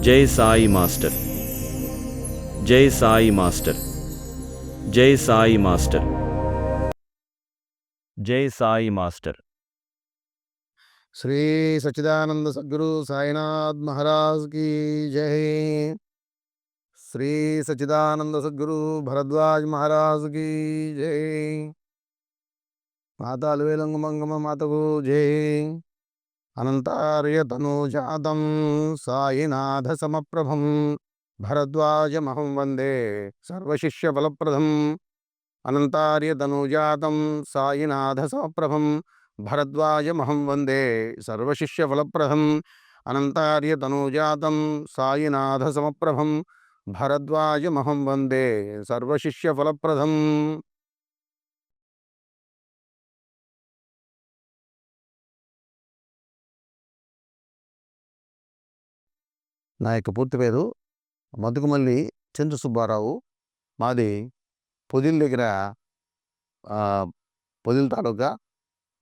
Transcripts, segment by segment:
జై సాయి మాస్టర్. జై సాయి మాస్టర్. జై సాయి మాస్టర్. జై సాయి మాస్టర్. శ్రీ సచ్చిదానంద సద్గురు సాయినాథ్ మహారాజ్ की जय. శ్రీ సచ్చిదానంద సద్గురు భరద్వాజ్ మహారాజ్ की जय. మాతా అలవేలంగు మంగమ మాతకు జై. అనంతార్య తనూజాతం సాయినాథ సమప్రభం భరద్వాజమహం వందే సర్వశిష్య ఫలప్రదం. అనంతార్య తనూజాతం సాయినాథ సమప్రభం భరద్వాజమహం వందే సర్వశిష్య ఫలప్రదం. అనంతార్య తనూజాతం సాయినాథ సమప్రభం భరద్వాజమహం వందే సర్వశిష్య ఫలప్రదం. నా యొక్క పూర్తి పేరు మధుకుమల్లి చంద్ర సుబ్బారావు. మాది పొదిల్ దగ్గర పొదిల్ తాలూకా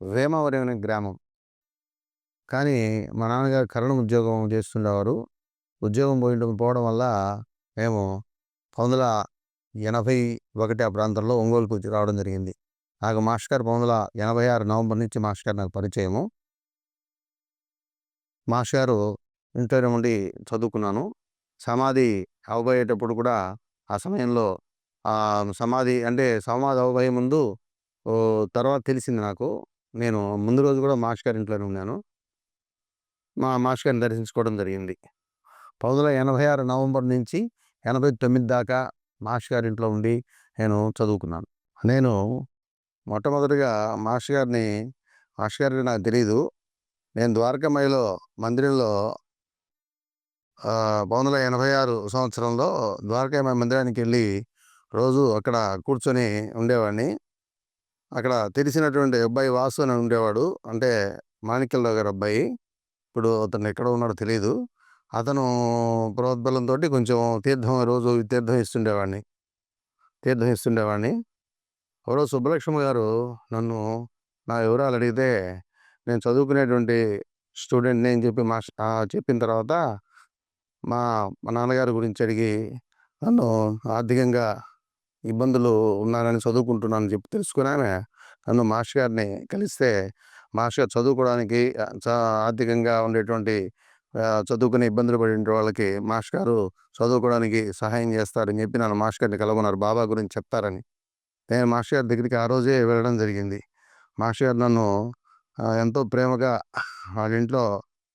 వేమవరం అనే గ్రామం. కానీ మా నాన్నగారు కరణం ఉద్యోగం చేస్తుండేవారు. ఉద్యోగం పోవడం వల్ల మేము 1981 ఆ ప్రాంతంలో ఒంగోలుకు రావడం జరిగింది. నాకు మాస్టర్ గారు 1986 నవంబర్ నుంచి మాస్టర్ గారు నాకు పరిచయము. మాస్టర్ గారు ఇంట్లోనే ఉండి చదువుకున్నాను. సమాధి అవబోయేటప్పుడు కూడా ఆ సమయంలో సమాధి అవబోయే ముందు తర్వాత తెలిసింది నాకు. నేను ముందు రోజు కూడా మాస్టర్ గారి ఇంట్లోనే ఉన్నాను. మా మాస్టర్ గారిని దర్శించుకోవడం జరిగింది. 1986 నవంబర్ నుంచి 89 దాకా మాస్టర్ గారి ఇంట్లో ఉండి నేను చదువుకున్నాను. నేను మొట్టమొదటిగా మాస్టర్ గారిని నాకు తెలీదు. నేను ద్వారకామాయిలో మందిరంలో 1986 సంవత్సరంలో ద్వారకామాయి మందిరానికి వెళ్ళి రోజు అక్కడ కూర్చొని ఉండేవాడిని. అక్కడ తెలిసినటువంటి అబ్బాయి వాసు అని ఉండేవాడు. అంటే మాణిక్యరావు గారి అబ్బాయి. ఇప్పుడు అతను ఎక్కడ ఉన్నాడో తెలియదు. అతను ప్రోద్బలంతో కొంచెం రోజు తీర్థం ఇస్తుండేవాడిని. ఎవరో సుబ్బలక్ష్మి గారు నన్ను నా వివరాలు అడిగితే నేను చదువుకునేటువంటి స్టూడెంట్ని అని చెప్పి చెప్పిన తర్వాత మా నాన్నగారి గురించి అడిగి నన్ను ఆర్థికంగా ఇబ్బందులు ఉన్నానని చదువుకుంటున్నానని చెప్పి తెలుసుకుని ఆమె నన్ను మాస్టర్ గారిని కలిస్తే మాస్టర్ గారు చదువుకోవడానికి ఆర్థికంగా ఉండేటువంటి చదువుకునే ఇబ్బందులు పడే వాళ్ళకి మాస్టర్ గారు చదువుకోవడానికి సహాయం చేస్తారని చెప్పి నన్ను మాస్టర్ గారిని కలగొన్నారు. బాబా గురించి చెప్తారని. నేను మాస్టర్ గారి దగ్గరికి ఆ రోజే వెళ్ళడం జరిగింది. మాస్టర్ గారు నన్ను ఎంతో ప్రేమగా వాళ్ళ ఇంట్లో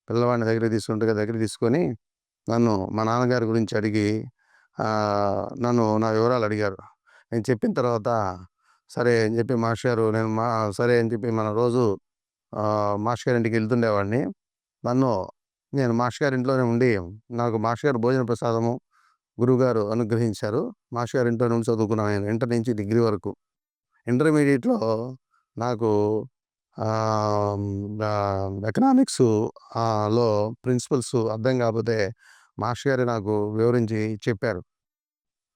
పిల్లవాడిని దగ్గర తీసుకొని నన్ను మా నాన్నగారి గురించి అడిగి నన్ను నా వివరాలు అడిగారు. నేను చెప్పిన తర్వాత సరే అని చెప్పి మాస్టర్ గారు సరే అని చెప్పి మన రోజు మాస్టర్ గారి ఇంటికి వెళ్తుండేవాడిని. నేను మాస్టర్ గారి ఇంట్లోనే ఉండి నాకు మాస్టర్ గారు భోజన ప్రసాదము గురువుగారు అనుగ్రహించారు. మాస్టర్ గారి ఇంట్లో నుండి చదువుకున్నాను నేను ఇంటర్ నుంచి డిగ్రీ వరకు. ఇంటర్మీడియట్లో నాకు ఎకనామిక్స్ లో ప్రిన్సిపల్స్ అర్థం కాకపోతే మాస్టర్ గారు నాకు వివరించి చెప్పారు.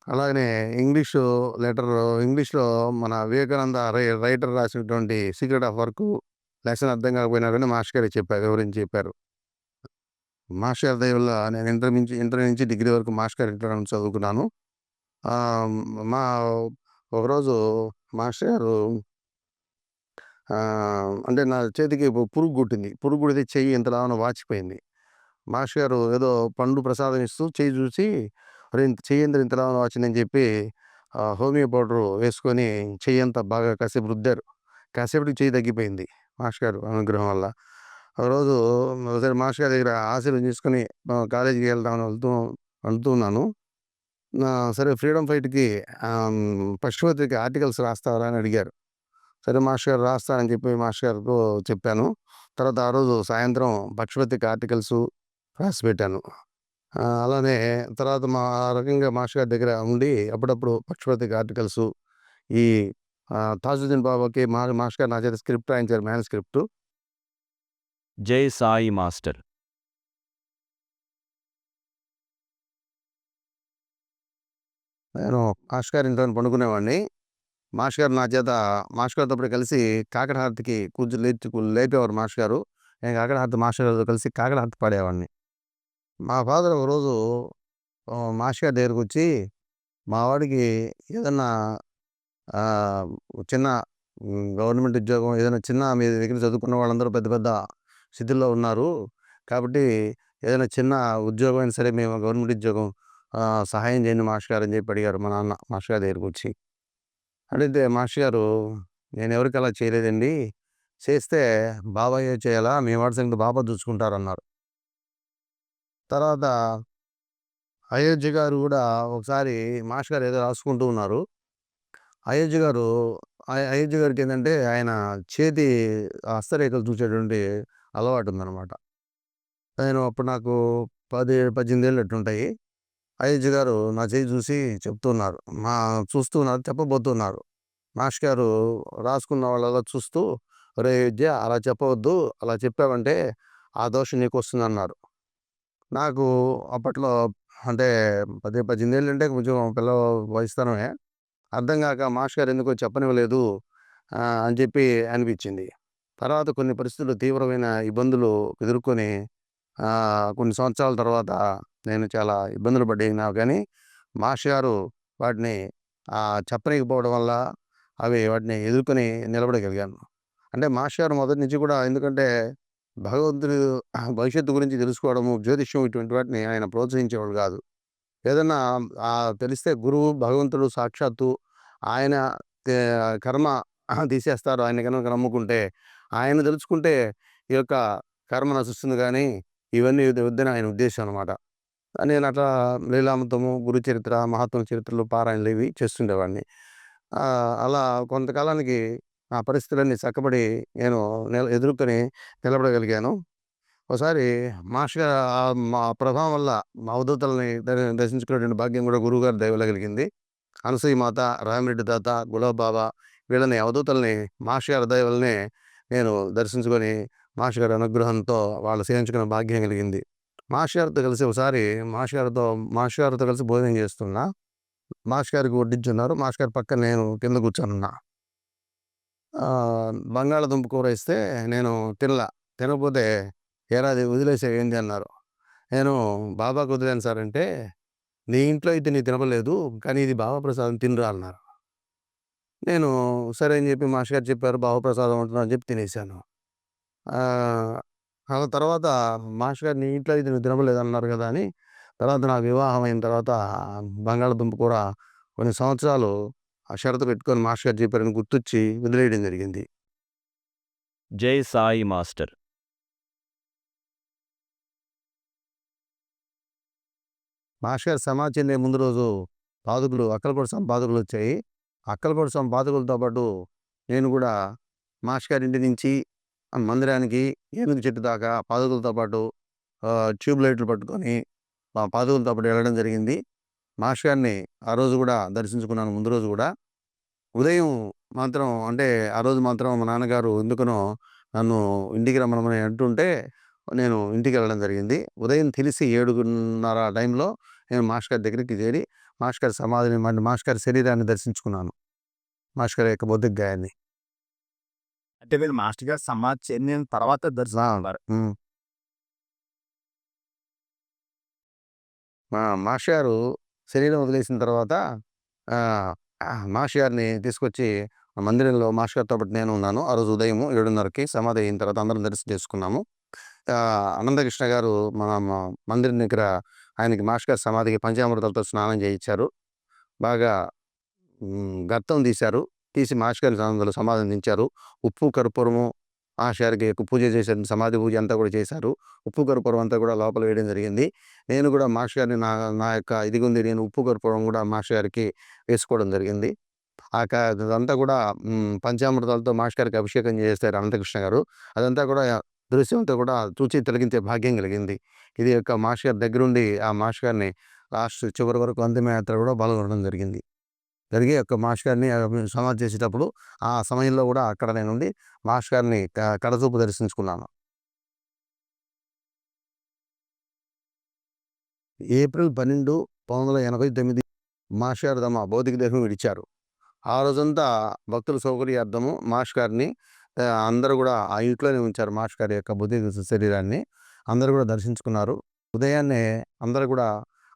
అలాగనే ఇంగ్లీష్లో మన వివేకానంద రైటర్ రాసినటువంటి సీక్రెట్ ఆఫ్ వర్క్ లెసన్ అర్థం కాకపోయినా కానీ మాస్టర్ గారు వివరించి చెప్పారు. మాస్టర్ గారి దయ వల్ల నేను ఇంటర్ నుంచి డిగ్రీ వరకు మాస్టర్ గారి ఇంట్లో చదువుకున్నాను. ఒకరోజు మాస్టర్ గారు నా చేతికి పురుగు కుట్టింది. పురుగు కుడితే చెయ్యి ఇంతలాగా వాచిపోయింది. మాస్టర్ గారు ఏదో పండు ప్రసాదం ఇస్తూ చెయ్యి చూసి చెయ్యి ఇంతలా వాచిందని చెప్పి హోమియో పౌడర్ వేసుకొని చెయ్యి అంతా బాగా కాసేపు రుద్దారు. కాసేపటికి చెయ్యి తగ్గిపోయింది మాస్టర్ గారు అనుగ్రహం వల్ల. ఒకరోజు ఒకసారి మాస్టర్ గారి దగ్గర ఆశీర్వాదం తీసుకొని కాలేజీకి వెళ్తున్నాను. సరే ఫ్రీడమ్ ఫైట్కి పశుపత్రికి ఆర్టికల్స్ రాస్తారా అని అడిగారు. సరే మాస్టర్ గారు రాస్తానని చెప్పి మాస్టర్ గారితో చెప్పాను. తర్వాత ఆ రోజు సాయంత్రం పశుపత్రిక ఆర్టికల్స్ రాసి పెట్టాను. అలానే తర్వాత రకంగా మాస్టర్ గారి దగ్గర ఉండి అప్పుడప్పుడు పశుపత్రిక ఆర్టికల్స్ ఈ తాజుద్దీన్ బాబాకి మాస్టర్ గారు నా చేత స్క్రిప్ట్ రాయించారు, మ్యాన్ స్క్రిప్ట్. జై సాయి మాస్టర్. నేను మాస్టర్ గారి ఇంట్లో పండుకునేవాడిని. మాస్టర్ గారు నా చేత మాస్టర్ గారితో కలిసి కాకడ హారతికి లేపేవారు మాస్టర్ గారు. నేను కాకడ హారతి మాస్టర్ గారితో కలిసి కాకడ హారతి పాడేవాడిని. మా ఫాదర్ ఒకరోజు మాస్టర్ గారి దగ్గరకొచ్చి, మా వాడికి ఏదన్నా ఆహ్, చిన్న గవర్నమెంట్ ఉద్యోగం ఏదైనా చిన్న మీ దగ్గర చదువుకున్న వాళ్ళందరూ పెద్ద పెద్ద స్థితుల్లో ఉన్నారు. కాబట్టి ఏదైనా చిన్న ఉద్యోగం అయినా సరే మేము గవర్నమెంట్ ఉద్యోగం సహాయం చేయండి మాస్టర్ గారు అని చెప్పి అడిగారు మా నాన్న మాస్టర్ గారి దగ్గరకొచ్చి. అడిగితే మాస్టర్ గారు నేనెవరికీ అలా చేయలేదండి. చేస్తే బాబాయే చేయాలా? మీ వాడి సంగతి బాబా చూసుకుంటారన్నారు. తర్వాత అయోధ్య గారు గూడా ఒకసారి మాస్టర్ గారు ఏదో రాసుకుంటూ ఉన్నారు. అయోధ్య గారు అయోధ్య గారికేందంటే ఆయన చేతి హస్తరేఖలు చూసేటువంటి అలవాటుందనమాట. నేను అప్పుడు నాకు 10, 18 ఏళ్ళు అట్టుంటాయి. అయోధ్య గారు నా చెయ్యి చూసి చెప్తున్నారు. చూస్తూ ఉన్నారు చెప్పబోతున్నారు. మాస్టర్ గారు రాసుకున్న వాళ్ళలా చూస్తూ, "ఒరేయ్ అయోధ్య అలా చెప్పవద్దు. అలా చెప్పావంటే ఆ దోషం నీకొస్తుందన్నారు." నాకు అప్పట్లో అంటే 10, 18 ఏళ్ళంటే కొంచెం పిల్ల వయసుతనమే. అర్థం గాక మాస్టర్ గారు ఎందుకో చెప్పనివ్వలేదు అని చెప్పి అనిపిచ్చింది. తర్వాత కొన్ని పరిస్థితుల్లో తీవ్రమైన ఇబ్బందులు ఎదుర్కొని కొన్ని సంవత్సరాల తర్వాత నేను చాలా ఇబ్బందులు పడినా గానీ, మాస్టర్ గారు వాటిని చెప్పనీయకపోవడం వల్ల వాటిని ఎదుర్కొని నిలబడగలిగాను. అంటే మాస్టర్ గారు మొదటి నుంచి కూడా ఎందుకంటే భగవంతుడు భవిష్యత్తు గురించి తెలుసుకోవడము, జ్యోతిష్యం ఇటువంటి వాటిని ఆయన ప్రోత్సహించేవాళ్ళు గాదు. ఏదన్నా తెలిస్తే గురువు, భగవంతుడు సాక్షాత్తు ఆయన తే కర్మ తీసేస్తారు. ఆయన గనక నమ్ముకుంటే. ఆయన్ని తెలుసుకుంటే ఈ యొక్క కర్మ నశిస్తుంది గానీ, ఇవన్నీ వద్దని ఆయన ఉద్దేశం అనమాట. నేనట్లా లీలామృతము, గురు చరిత్ర, మహాత్ముల చరిత్రలు పారాయణలు ఇవి చేస్తుండేవాడిని. అలా కొంతకాలానికి ఆ పరిస్థితులన్నీ చక్కబడి నేను ఎదుర్కొని నిలబడగలిగాను. ఓసారి మాస్టర్ గారు మా ప్రభావం వల్ల మా అవధూతలని దర్శించుకునేటువంటి భాగ్యం గూడా గురువుగారి దయ వల్ల కలిగింది. అనసూయ మాత, రామిరెడ్డి తాత, గులాబ్ బాబా వీళ్ళని అవధూతల్ని మాస్టర్ గారి దయ వల్లనే నేను దర్శించుకొని, మాస్టర్ గారి అనుగ్రహంతో వాళ్ళు సేవించుకునే భాగ్యం కలిగింది. మాస్టర్ గారితో కలిసి ఒకసారి మాస్టర్ గారితో కలిసి భోజనం చేస్తున్నా. మాస్టర్ గారికి వడ్డించున్నారు. మాస్టర్ గారి పక్కన నేను కింద కూర్చొనున్నా. బంగాళాదుంప కూర ఇస్తే నేను తినలా. తినకపోతే "ఏరా అది వదిలేసావు ఏంది" అన్నారు. నేను "బాబాకి వదిలాను సార్" అంటే, "నీ ఇంట్లో అయితే నీకు తినపలేదు. కానీ ఇది బాబా ప్రసాదం తినరా" అన్నారు. నేను సరే అని చెప్పి మాస్టర్ గారు చెప్పారు బాబా ప్రసాదం అంటున్నా అని చెప్పి తినేసాను. ఆహ్, ఆ తర్వాత మాస్టర్ గారు "నీ ఇంట్లో అయితే నువ్వు తినపలేదు" అన్నారు కదా! అని తర్వాత నాకు వివాహం అయిన తర్వాత బంగాళాదుంప కూర కొన్ని సంవత్సరాలు షరతు పెట్టుకొని మాస్టర్ గారు చెప్పారని గుర్తొచ్చి వదిలేయడం జరిగింది. జై సాయి మాస్టర్. మాస్టర్ గారు సమాధి చెందే ముందు రోజు అక్కలకోట పాదుకలొచ్చాయి. అక్కలకోట పాదుకలతో పాటు నేను గూడా మాస్టర్ గారి ఇంటి నుంచి మందిరానికి ఏనుగు చెట్టు దాకా పాదుకలతో పాటు ట్యూబ్ లైట్లు పట్టుకొని పాదుకలతో పాటు వెళ్ళడం జరిగింది. మాస్టర్ గారిని ఆ రోజు గూడా దర్శించుకున్నాను ముందు రోజు గూడా. ఉదయం మాత్రం అంటే ఆ రోజు మాత్రం మా నాన్నగారు ఎందుకనో నన్ను ఇంటికి రమ్మనమని అంటుంటే నేను ఇంటికెళ్ళడం జరిగింది. ఉదయం తెలిసి 7:30 ఆ టైంలో నేను మాస్టర్ గారి దగ్గరికి చేరి మాస్టర్ గారి సమాధిని మాస్టర్ గారి శరీరాన్ని దర్శించుకున్నాను. మాస్టర్ గారి యొక్క భౌతిక గాయాన్ని. అంటే మీరు మాస్టర్ గారు సమాధి చెందిన తర్వాత ఆ! దర్శించుకున్నారు. హ్మ్. మాస్టర్ గారు శరీరం వదిలేసిన తర్వాత ఆహ్, మాస్టర్ గారిని తీసుకొచ్చి మందిరంలో మాస్టర్ గారితో పాటు నేను ఉన్నాను. ఆ రోజు ఉదయం 7:30కి సమాధి అయిన తర్వాత అందరం దర్శనం చేసుకున్నాము. అనంతకృష్ణ గారు మన మందిరం దగ్గర ఆయనకి మాస్టర్ గారి సమాధికి పంచామృతాలతో స్నానం చేయించారు. బాగా గర్తం తీశారు. తీసి మాస్టర్ గారిని అందులో సమాధిని దించారు. ఉప్పు, కర్పూరము మాస్టర్ గారికి పూజ చేశారు. సమాధి పూజ అంతా కూడా చేశారు. ఉప్పు, కర్పూరం అంతా కూడా లోపల వేయడం జరిగింది. నేను కూడా మాస్టర్ గారిని నా యొక్క ఇదిగుంది నేను ఉప్పు, కర్పూరం కూడా మాస్టర్ గారికి వేసుకోవడం జరిగింది. ఆ క అదంతా కూడా పంచామృతాలతో మాస్టర్ గారికి అభిషేకం చేశారు అనంతకృష్ణ గారు. అదంతా కూడా దృశ్యం అంతా కూడా చూచి తిలకించే భాగ్యం కలిగింది. ఇది యొక్క మాస్టర్ గారి దగ్గరుండి ఆ మాస్టర్ గారిని లాస్ట్ చివరి వరకు అంతిమయాత్ర కూడా పాల్గొనడం జరిగింది. జరిగి యొక్క మాస్టర్ గారిని సమాధి చేసేటప్పుడు ఆ సమయంలో కూడా అక్కడ నేనుండి మాస్టర్ గారిని కడచూపు దర్శించుకున్నాను. ఏప్రిల్ 12, 1989 మాస్టర్ గారు తమ భౌతిక దేహం విడిచారు. ఆ రోజంతా భక్తుల సౌకర్యార్థము మాస్టర్ గారిని అందరూ కూడా ఆ ఇంట్లోనే ఉంచారు మాస్టర్ గారి యొక్క భౌతిక శరీరాన్ని. అందరూ కూడా దర్శించుకున్నారు. ఉదయాన్నే అందరూ కూడా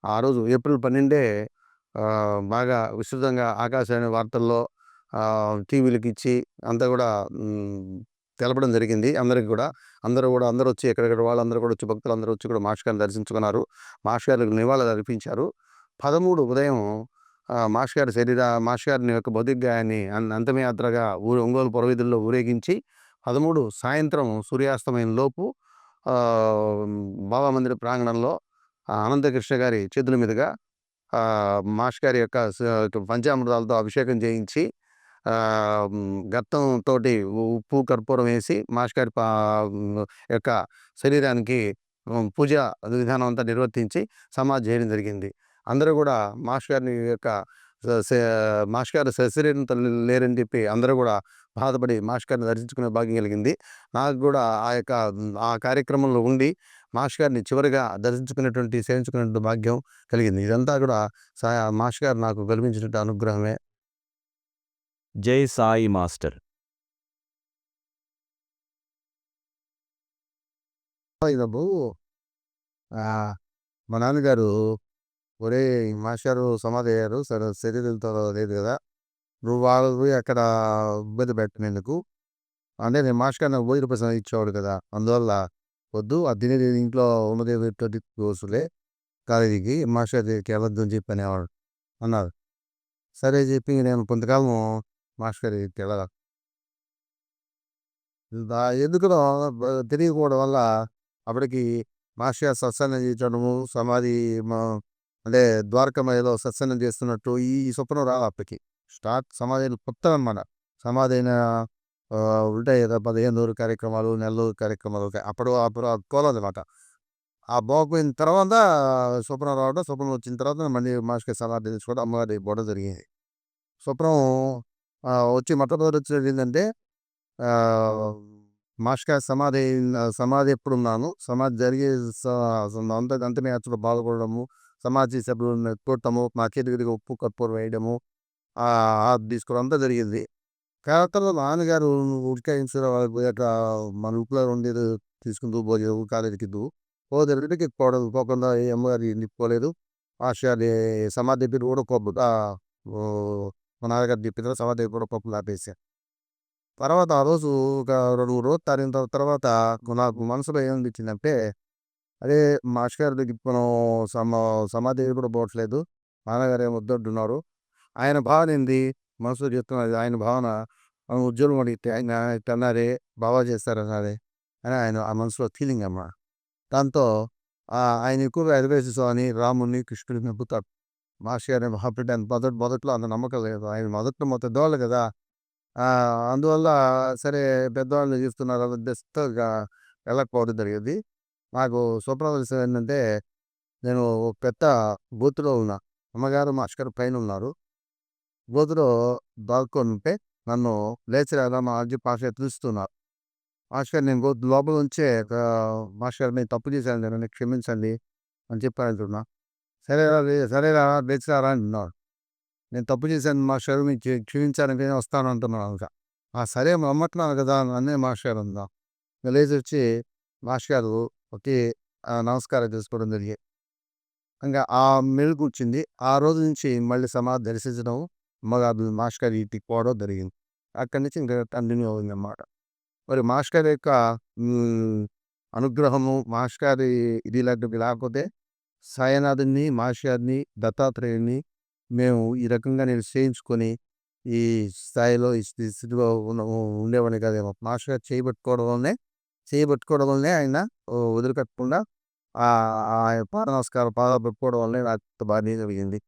ఆ రోజు ఏప్రిల్ 12 బాగా విస్తృతంగా ఆకాశవాణి వార్తల్లో టీవీలకిచ్చి అంతా కూడా తెలపడం జరిగింది అందరికి కూడా. అందరూ వచ్చి ఎక్కడెక్కడ వాళ్ళందరూ కూడా వచ్చి భక్తులందరూ వచ్చి కూడా మాస్టర్ గారిని దర్శించుకున్నారు. మాస్టర్ గారికి నివాళులు అర్పించారు. 13 ఉదయం మాస్టర్ గారిని యొక్క భౌతిక గాయాన్ని అంతిమయాత్రగా ఒంగోలు పురవీధుల్లో ఊరేగించి 13 సాయంత్రం సూర్యాస్తమయం లోపు బాబా మందిర ప్రాంగణంలో అనంతకృష్ణ గారి చేతుల మీదుగా మాస్టర్ గారి యొక్క పంచామృతాలతో అభిషేకం చేయించి గత్తంతోటి ఉప్పు కర్పూరం వేసి మాస్టర్ గారి యొక్క శరీరానికి పూజ విధానం అంతా నిర్వర్తించి సమాధి చేయడం జరిగింది. అందరూ కూడా మాస్టర్ గారిని యొక్క మాస్టర్ గారు శరీరంతో లేరని చెప్పి అందరూ కూడా బాధపడి మాస్టర్ గారిని దర్శించుకునే భాగ్యం కలిగింది. నాకు కూడా ఆ కార్యక్రమంలో ఉండి మాస్టర్ గారిని చివరిగా సేవించుకునేటువంటి భాగ్యం కలిగింది. ఇదంతా కూడా మాస్టర్ గారు నాకు కల్పించినటువంటి అనుగ్రహమే. జై సాయి మాస్టర్. మా నాన్నగారు, ఒరేయ్ మాస్టారు సమాధి అయ్యారు, శరీరంతో లేదు కదా, నువ్వు వాళ్ళు అక్కడ ఇబ్బంది పెట్టినందుకు అంటే నేను మాస్టర్ గారు నాకు రూపాయలు ఇచ్చేవాడు కదా, అందువల్ల వద్దు అది తినేది ఇంట్లో ఉన్నది వస్తులే కాలేజీకి మాస్టర్ దగ్గరికి వెళ్ళొద్దు అని చెప్పి అనేవాడు అన్నారు. సరే చెప్పి నేను కొంతకాలం మాస్టర్ దగ్గరికి వెళ్ళాలి. ఎందుకునో తెలియకపోవడం వల్ల అప్పటికి మాస్టర్ గారు సత్సంగం చేయించడము, సమాధి అంటే ద్వారకమయ్యలో సత్సంగం చేస్తున్నట్టు ఈ స్వప్నం రాదు అప్పటికి. సమాధిలో కొత్త అనమాట. సమాధి అయిన ఉంటాయి కదా 15 రోజుల కార్యక్రమాలు, నెల రోజుల కార్యక్రమాలు, అప్పుడు పోలేదన్నమాట. ఆ పోకపోయిన తర్వాత స్వప్నం రావడం, స్వప్నం వచ్చిన తర్వాత మళ్ళీ మాస్టర్ గారి సమాధి తెచ్చుకోవడం, అమ్మగారి పోవడం జరిగింది. స్వప్నం వచ్చి మొట్టమొదటి వచ్చినది ఏంటంటే మాస్టర్ గారి సమాధి ఎప్పుడున్నాను, సమాధి జరిగే అంతిమయాత్రలో పాల్గొనడము, సమాధి సభ్యులను చూడటము, మా చేతి దగ్గర ఉప్పు కర్పూరం వేయడము, తీసుకోవడం అంతా జరిగింది. తర్వాత నాన్నగారు ఉడికాయించడం అట్లా మన ఇంట్లో ఉండేది తీసుకుంటూ పోలేదు, కాలేజీకి పోతే పోకుండా అమ్మగారి నిప్పుకోలేదు. మాస్టర్ గారి సమాధి దగ్గర కూడా మా నాన్నగారు చెప్పిన సమాధి దగ్గర కూడా పప్పులు ఆపేసారు. తర్వాత ఆ రోజు ఒక 2-3 రోజులు తాగిన తర్వాత నాకు మనసులో ఏమనిపించిందంటే, అదే మాస్టర్ గారి దగ్గర మనం సమాధి దగ్గర కూడా పోవట్లేదు, నాన్నగారు ఏమో వద్దంటున్నారు. ఆయన భావన ఏంది, మనసులో చెప్తున్నది ఆయన భావన, ఉద్యోగం అడిగితే ఆయన అన్నారే బాగా చేస్తారన్నారే అని ఆయన ఆ మనసులో ఫీలింగ్ అమ్మా. దాంతో ఆయన ఎక్కువగా ఎదురేసి స్వామి రాముని కృష్ణుడిని నమ్ముతాడు. మాస్టర్ గారి మహాప్రభు మొదట్లో అంత నమ్మకం లేదు. ఆయన మొదట్లో పెద్దవాళ్ళు కదా, అందువల్ల సరే పెద్దవాళ్ళు చూస్తున్నారు ఉద్దేశంతో వెళ్ళకపోవడం జరిగింది. నాకు స్వప్న దర్శనం ఏంటంటే, నేను ఒక పెద్ద బూత్లో ఉన్నా, అమ్మగారు మాస్టర్ గారు పైన ఉన్నారు. బూత్లో దాక్కొని ఉంటే నన్ను లేచి రాదా మా అజ్జి మాస్టర్ పిలుస్తున్నారు. మాస్టర్ గారు నేను లోపల నుంచే మాస్టర్ గారు నేను తప్పు చేశాను, నన్ను క్షమించండి అని చెప్పి అంటున్నా. సరేరా లేచి రారా అంటున్నాడు. నేను తప్పు చేశాను మాస్టర్ గారు, మీకు క్షమించాలని వస్తాను అంటున్నాను. సరే నమ్మట్లేదు కదా అన్నే మాస్టర్ గారు ఉందా. లేచి వచ్చి మాస్టర్ గారు ఒకే నమస్కారం చేసుకోవడం జరిగింది. ఇంకా ఆ మెలుగు వచ్చింది. ఆ రోజు నుంచి మళ్ళీ సమాధి దర్శించడం, అమ్మగారు మాస్టర్ గారి ఇంటికి పోవడం జరిగింది. అక్కడి నుంచి ఇంకా కంటిన్యూ అవుతుంది అన్నమాట. మరి మాస్టర్ గారి యొక్క అనుగ్రహము, మాస్టర్ గారి ఇది లాంటివి లేకపోతే సాయినాథుని, మాస్టర్ గారిని, దత్తాత్రేయుని మేము ఈ రకంగా నేను చేయించుకొని ఈ స్థాయిలో ఈ స్థితిలో ఉండేవాడిని కాదేమో. మాస్టర్ గారు చేయబట్టుకోవడం వల్లనే ఆయన వదిలిపెట్టకుండా పాద నమస్కారం పెట్టుకోవడం వల్లనే నాకు బాగా జరిగింది.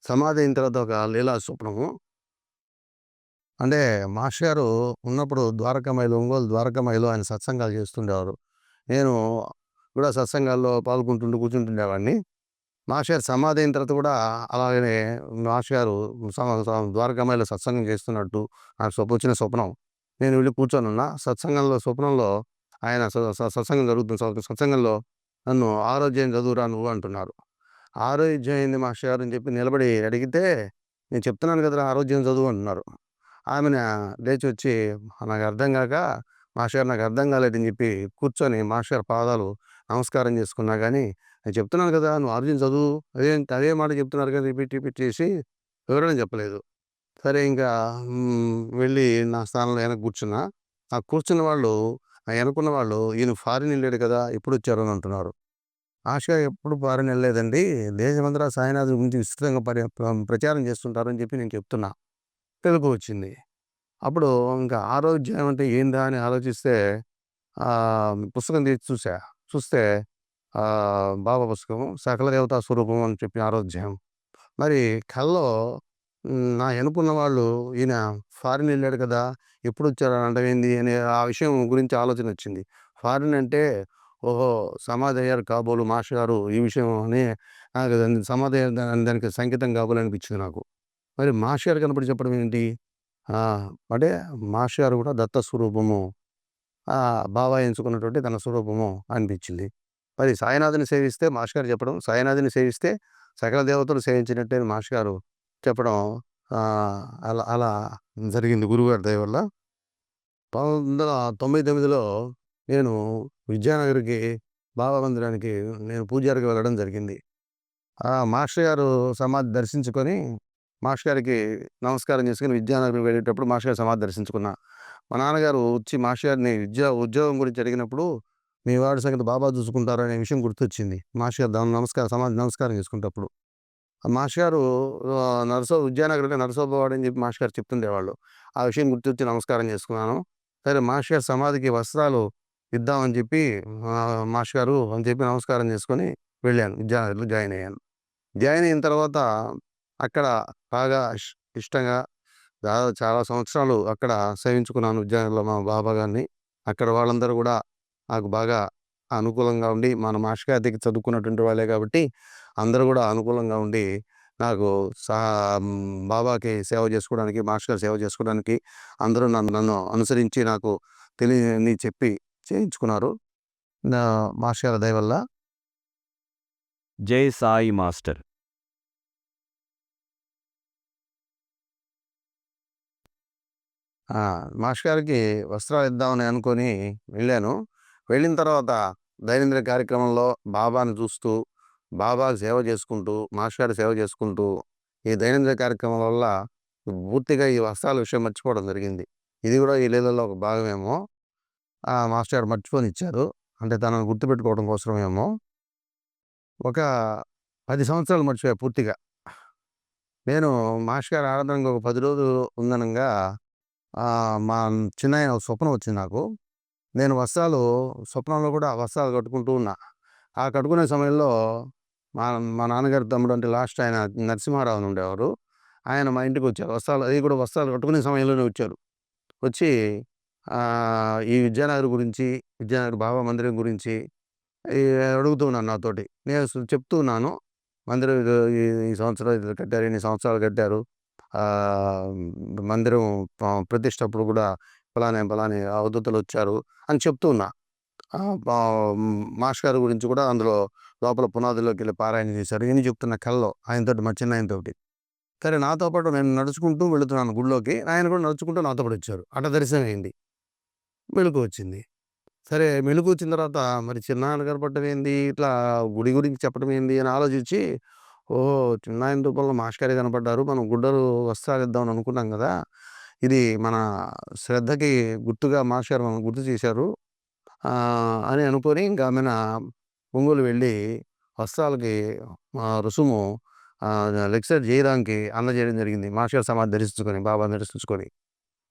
సమాధి అయిన తర్వాత ఒక లీలా స్వప్నము. అంటే మాస్టర్ గారు ఉన్నప్పుడు ఒంగోలు ద్వారకామాయిలో ఆయన సత్సంగాలు చేస్తుండేవారు. నేను కూడా సత్సంగాల్లో కూర్చుంటుండేవాడిని. మాస్టర్ గారు సమాధి అయిన తర్వాత కూడా అలాగనే మాస్టర్ గారు ద్వారకామాయిలో సత్సంగం చేస్తున్నట్టు నాకు వచ్చిన స్వప్నం. నేను వెళ్ళి కూర్చొని ఉన్నా. స్వప్నంలో ఆయన సత్సంగం జరుగుతుంది. సత్సంగంలో నన్ను ఆరోగ్యం చదువురా నువ్వు అంటున్నారు. ఆరోగ్యం అయింది మాస్టర్ గారు అని చెప్పి నిలబడి అడిగితే, నేను చెప్తున్నాను కదరా ఆరోగ్యం చదువు అంటున్నారు. ఆమెన లేచి వచ్చి నాకు అర్థం కాక, మాస్టర్ గారు నాకు అర్థం కాలేదని చెప్పి కూర్చొని మాస్టర్ గారి పాదాలు నమస్కారం చేసుకున్నా కానీ, నేను చెప్తున్నాను కదా నువ్వు ఆలోచించి చదువు, అదే మాట చెప్తున్నారు కదా రిపీట్ రిపీట్ చేసి వివరణ చెప్పలేదు. సరే ఇంకా వెళ్ళి నా స్థానంలో వెనక కూర్చున్నా. ఆ కూర్చున్న వాళ్ళు, ఆ వెనకున్న వాళ్ళు, ఈయన ఫారిన్ వెళ్ళాడు కదా ఎప్పుడు వచ్చారు అని అంటున్నారు. ఆశగా ఎప్పుడు ఫారిన్ వెళ్ళలేదండి, దేశమంతటా సాయినాథుని గురించి విస్తృతంగా ప్రచారం చేస్తుంటారని చెప్పి నేను చెప్తున్నా. తెలుగు వచ్చింది. అప్పుడు ఇంకా ఆరోగ్యం అంటే ఏందా అని ఆలోచిస్తే పుస్తకం తీసి చూసా. చూస్తే బాబా పుస్తకం 'సకల దేవతా స్వరూపం' అని చెప్పి ఆరోగ్యం. మరి కల్లో నా ఎనుకున్న వాళ్ళు ఈయన ఫారిన్ వెళ్ళాడు కదా ఎప్పుడొచ్చారు అని అనడం ఏంది అనే ఆ విషయం గురించి ఆలోచన వచ్చింది. ఫారిన్ అంటే ఓహో! సమాధి అయ్యారు కాబోలు మాస్టర్ గారు ఈ విషయం అని నాకు సమాధి అయ్యారు దానికి సంకేతం కాబోలు అనిపించింది నాకు. మరి మాస్టర్ గారు కనపడి చెప్పడం ఏంటి? అంటే మాస్టర్ గారు కూడా దత్త స్వరూపము. బాబా ఎంచుకున్నటువంటి తన స్వరూపము అనిపించింది. మరి సాయినాథుని సేవిస్తే మాస్టర్ గారు చెప్పడం, సాయినాథుని సేవిస్తే సకల దేవతలు సేవించినట్టే అని మాస్టర్ గారు చెప్పడం, అలా అలా జరిగింది గురువుగారి దయ వల్ల. 1999లో నేను విద్యానగర్‌కి బాబా మందిరానికి నేను పూజారిగా వెళ్ళడం జరిగింది. మాస్టర్ గారు సమాధి దర్శించుకొని, మాస్టర్ గారికి నమస్కారం చేసుకొని విద్యానగర్‌కి వెళ్ళేటప్పుడు మాస్టర్ గారి సమాధి దర్శించుకున్నా. మా నాన్నగారు వచ్చి మాస్టర్ గారిని ఉద్యోగం గురించి అడిగినప్పుడు, "మీ వాడి సంగతి బాబా చూసుకుంటారు" అనే విషయం గుర్తొచ్చింది. మాస్టర్ గారు సమాధి నమస్కారం చేసుకునేటప్పుడు. ఆ మాస్టర్ గారు విద్యానగర్ అంటే నరసోబవాడు అని చెప్పి మాస్టర్ గారు చెప్తుండేవాళ్ళు. ఆ విషయం గుర్తొచ్చి నమస్కారం చేసుకున్నాను. సరే మాస్టర్ గారి సమాధికి వస్త్రాలు ఇద్దామని చెప్పి మాస్టర్ గారు అని చెప్పి నమస్కారం చేసుకొని వెళ్ళాను. విద్యానగర్‌లో జాయిన్ అయ్యాను. జాయిన్ అయిన తర్వాత అక్కడ బాగా ఇష్టంగా దాదాపు చాలా సంవత్సరాలు అక్కడ సేవించుకున్నాను విద్యానగర్‌లో మా బాబా గారిని. అక్కడ వాళ్ళందరూ కూడా నాకు బాగా అనుకూలంగా ఉండి, మన మాస్టర్ గారి దగ్గర చదువుకున్నటువంటి వాళ్ళే కాబట్టి అందరూ కూడా అనుకూలంగా ఉండి నాకు బాబాకి సేవ చేసుకోవడానికి, మాస్టర్ గారికి సేవ చేసుకోవడానికి అందరూ నన్ను అనుసరించి నాకు తెలియనివి చెప్పి చేయించుకున్నారు. మాస్టర్ గారి దయ వల్ల. జై సాయి మాస్టర్. మాస్టర్ గారికి వస్త్రాలు ఇద్దామని అనుకొని వెళ్ళాను. వెళ్ళిన తర్వాత దైనందిన కార్యక్రమంలో బాబాని చూస్తూ, బాబాకి సేవ చేసుకుంటూ, మాస్టర్ గారికి సేవ చేసుకుంటూ, ఈ దైనందిన కార్యక్రమం వల్ల పూర్తిగా ఈ వస్త్రాల విషయం మర్చిపోవడం జరిగింది. ఇది కూడా ఈ లీలలో ఒక భాగమేమో. మాస్టర్ గారు మర్చిపోనిచ్చారు. అంటే తనను గుర్తుపెట్టుకోవడం కోసమేమో. ఒక 10 సంవత్సరాలు మర్చిపోయా పూర్తిగా. నేను మాస్టర్ గారి ఆరాధనకు ఒక 10 రోజులు ఉందనంగా మా చిన్నాయన ఒక స్వప్నం వచ్చింది నాకు. నేను స్వప్నంలో కూడా వస్త్రాలు కట్టుకుంటూ ఉన్నా. ఆ కట్టుకునే సమయంలో మా మా నాన్నగారి తమ్ముడు అంటే లాస్ట్ ఆయన నరసింహారావు అని ఉండేవారు. ఆయన మా ఇంటికొచ్చారు. వస్త్రాలు కట్టుకునే సమయంలోనే వచ్చారు. వచ్చి ఈ విద్యానగర్ గురించి, విద్యానగర్ బాబా మందిరం గురించి ఈ అడుగుతూ ఉన్నాను నాతోటి. నేను చెప్తూ ఉన్నాను. మందిరం ఈ ఈ సంవత్సరం ఇది కట్టారు, ఇన్ని సంవత్సరాలు కట్టారు. ఆహ్, మందిరం ప్రతిష్టప్పుడు కూడా పలాని అవధూతలొచ్చారు అని చెప్తూ ఉన్నా. మాస్టర్ గారి గురించి కూడా అందులో లోపల పునాదుల్లోకెళ్ళి పారాయణ చేశారు. ఇవన్నీ చెప్తున్నా కల్లో ఆయనతోటి, మా చిన్నాయనతోటి. సరే నాతో పాటు నేను నడుచుకుంటూ వెళుతున్నాను గుడిలోకి. ఆయన కూడా నడుచుకుంటూ నాతో పాటు వచ్చారు. అట్లా దర్శనం అయింది. మెలుకువ వచ్చింది. సరే మెలుకువ వచ్చిన తర్వాత మరి చిన్నాయన కనపడడం ఏంది? ఇట్లా గుడి గురించి చెప్పడం ఏంది? అని ఆలోచించి, ఓహో! చిన్నాయన రూపంలో మాస్టర్ గారే కనపడ్డారు. మనం గుడ్డలు వస్త్రాలు ఇద్దామని అనుకున్నాం గదా! ఇది మన శ్రద్ధకి గుర్తుగా మాస్టర్ గారు మనల్ని గుర్తు చేశారు అని అనుకోని ఇంకా ఆమెన ఒంగోలు వెళ్ళి వస్త్రాలకి రుసుము లెక్చర్ జయరాంకి అందజేయడం జరిగింది. మాస్టర్ గారి సమాధి దర్శించుకొని, బాబాని దర్శించుకొని.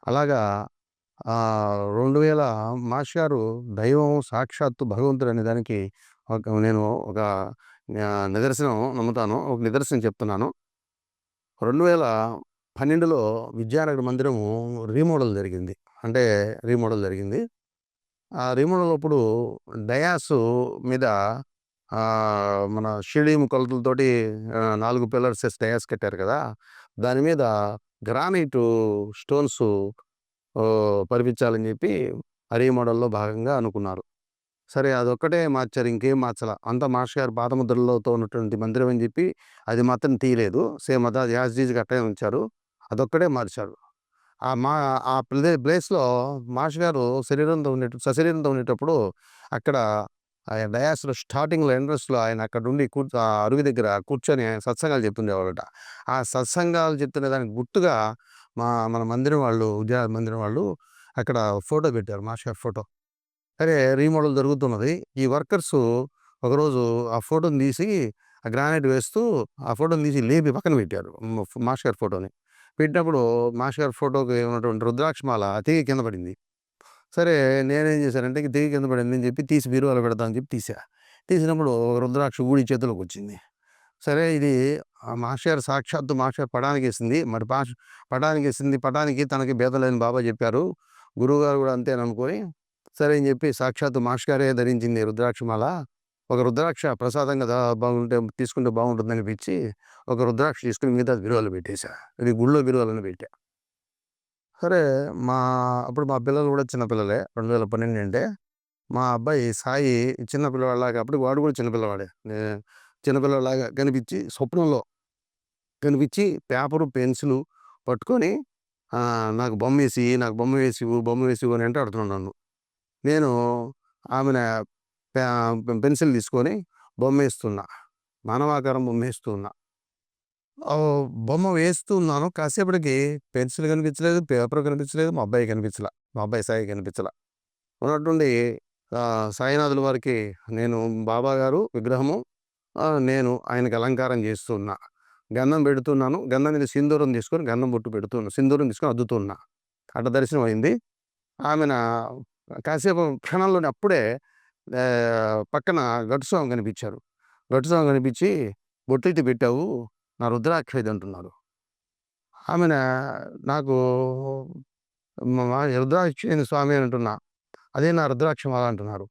అలాగా 2000 మాస్టర్ గారు దైవం సాక్షాత్తు భగవంతుడు అనే దానికి నేను ఒక నిదర్శనం నమ్ముతాను. ఒక నిదర్శనం చెప్తున్నాను. 2012లో విద్యానగర్ మందిరము రీమోడల్ జరిగింది. అంటే రీమోడల్ జరిగింది. ఆ రీమోడల్ అప్పుడు డయాసు మీద మన షిడీము కొలతలతోటి 4 పిల్లర్స్ ఏసి డయాస్ కట్టారు కదా! దాని మీద గ్రానైటు స్టోన్సు పరిపించాలని చెప్పి ఆ రీమోడల్‌లో భాగంగా అనుకున్నారు. సరే అదొక్కటే మార్చారు. ఇంకేం మార్చలా. అంతా మాస్టర్ గారి పాదముద్రలతో ఉన్నటువంటి మందిరం అని చెప్పి అది మాత్రం తీయలేదు. సేమ్ యాజ్ ఇట్ ఈజ్‌గా అట్టే ఉంచారు. అదొక్కటే మార్చారు. మా ఆ ప్లేస్‌లో మాస్టర్ గారు సశరీరంతో ఉండేటప్పుడు అక్కడ డయాస్‌లో స్టార్టింగ్‌లో ఎంట్రన్స్‌లో ఆయన అక్కడుండి అరుగు దగ్గర కూర్చొని సత్సంగాలు చెప్తుండేవాడట. ఆ సత్సంగాలు చెప్తున్న దానికి గుర్తుగా మన మందిరం వాళ్ళు, విద్యా మందిరం వాళ్ళు అక్కడ ఫోటో పెట్టారు. మాస్టర్ గారి ఫోటో. సరే రీమోడల్ జరుగుతున్నది. ఈ వర్కర్సు ఒకరోజు ఆ ఫోటోని తీసి ఆ గ్రానైట్ వేస్తూ ఆ ఫోటోని తీసి లేపి పక్కన పెట్టారు. మాస్టర్ గారి ఫోటోని. పెట్టినప్పుడు మాస్టర్ గారి ఫోటోకి ఉన్నటువంటి రుద్రాక్షమాల తెగి కింద పడింది. సరే నేనేం చేశానంటే తెగి కింద పడిందని చెప్పి తీసి బీరువాలో పెడతా అని చెప్పి తీసా. తీసినప్పుడు ఒక రుద్రాక్ష ఊడి చేతిలోకొచ్చింది. సరే ఇది మాస్టర్ గారు సాక్షాత్తు మాస్టర్ గారు పటానికేసింది. మరి పటానికేసింది. పటానికి తనకి భేదం లేదని బాబా చెప్పారు. గురువుగారు కూడా అంతేననుకోని సరే అని చెప్పి సాక్షాత్తు మాస్టర్ గారే ధరించింది రుద్రాక్షమాల. ఒక రుద్రాక్ష ప్రసాదంగా తీసుకుంటే బాగుంటుందనిపించి ఒక రుద్రాక్ష తీసుకొని మిగతాది బీరువాలో పెట్టేశా. ఇది గుళ్ళో బీరువాలోనే పెట్టా. సరే మా అప్పుడు మా పిల్లలు కూడా చిన్న పిల్లలే. 2012 అంటే మా అబ్బాయి సాయి చిన్న పిల్లవాడిలాగా అప్పటికి వాడు కూడా చిన్న పిల్లవాడే. చిన్న పిల్లవాడిలాగా కనిపించి స్వప్నంలో కనిపించి పేపరు, పెన్సిలు పట్టుకొని నాకు బొమ్మ వేసివ్వు అని వెంటాడుతున్నాడు నన్ను. నేను ఆమెన పె పెన్సిల్ తీసుకొని బొమ్మేస్తున్నా. మానవాకారం బొమ్మేస్తూ ఉన్నా. బొమ్మ వేస్తూ ఉన్నాను. కాసేపటికి పెన్సిల్ కనిపించలేదు, పేపర్ కనిపించలేదు, మా అబ్బాయి కనిపించలా. మా అబ్బాయి సాయి కనిపించలా. ఉన్నట్టుండి సాయినాథుల వారికి నేను బాబా గారు విగ్రహము, నేను ఆయనకి అలంకారం చేస్తూ ఉన్నా. గంధం పెడుతున్నాను. గంధం మీద సింధూరం తీసుకొని గంధం బొట్టు సింధూరం తీసుకొని అద్దుతున్నా. అట్ట దర్శనం అయింది. ఆమెన కాసేపు క్షణంలోనే అప్పుడే పక్కన గట్టు స్వామి కనిపించారు. గట్టు స్వామి కనిపించి బొట్టెట్టి పెట్టావు నా రుద్రాక్ష ఇది అంటున్నారు. ఆమెన నాకు రుద్రాక్ష ఏంది స్వామి అని అంటున్నా. అదే నా రుద్రాక్ష మాల అంటున్నారు.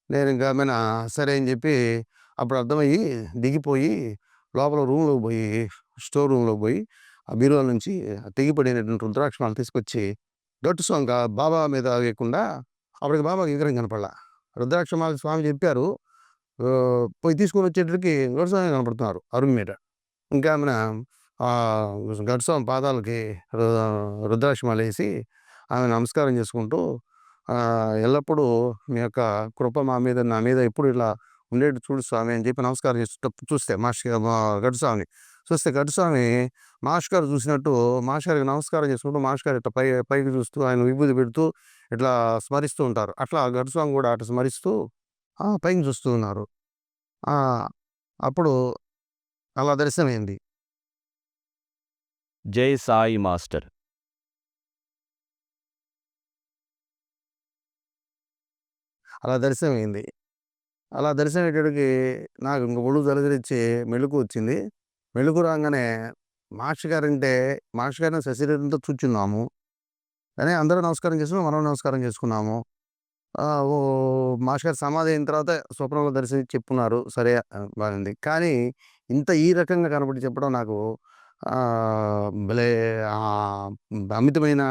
నేను ఇంకా ఆమెన సరే అని చెప్పి అప్పుడు అర్థమయ్యి దిగిపోయి లోపల రూమ్‌లోకి పోయి స్టోర్ రూమ్‌లోకి పోయి ఆ బీరువా నుంచి తెగిపడినటువంటి రుద్రాక్ష మాల తీసుకొచ్చి గట్టు స్వామి బాబా మీద వేయకుండా అప్పటికి బాబాకి విగ్రహం కనపడలా. రుద్రాక్ష మాల స్వామి చెప్పారు. పోయి తీసుకొని వచ్చేటప్పటికి గట్టు స్వామి కనపడుతున్నారు అరుగు మీద. ఇంకా ఆమెన గట్టు స్వామి పాదాలకి రుద్రాక్ష మాలేసి ఆమె నమస్కారం చేసుకుంటూ ఎల్లప్పుడూ మీ యొక్క కృప నా మీద ఎప్పుడు ఇలా ఉండేట్టు చూడు స్వామి అని చెప్పి నమస్కారం చూస్తే గట్టు స్వామిని చూస్తే గట్టు స్వామి మాస్టర్ గారు చూసినట్టు మాస్టర్ గారికి నమస్కారం చేసుకుంటూ మాస్టర్ గారు ఇట్లా పైకి చూస్తూ ఆయన విభూతి పెడుతూ ఇట్లా స్మరిస్తూ ఉంటారు. అట్లా గట్టు స్వామి కూడా అట్లా స్మరిస్తూ పైకి చూస్తూ ఉన్నారు. అప్పుడు అలా దర్శనమైంది. జై సాయి మాస్టర్. అలా దర్శనమైంది. అలా దర్శనమయ్యేటప్పటికి నాకు ఇంక ఒళ్ళు జలదరించి మెలుకువ వచ్చింది. మెలుకువ రాగానే మాస్టర్ గారిని సశరీరంతో చూచున్నాము. కానీ అందరూ నమస్కారం చేసుకున్నాం. మనం నమస్కారం చేసుకున్నాము. మాస్టర్ గారు సమాధి అయిన తర్వాత స్వప్నంలో దర్శించి చెప్పున్నారు. సరే బాగుంది. కానీ ఈ రకంగా కనపడి చెప్పడం నాకు భలే అమితమైన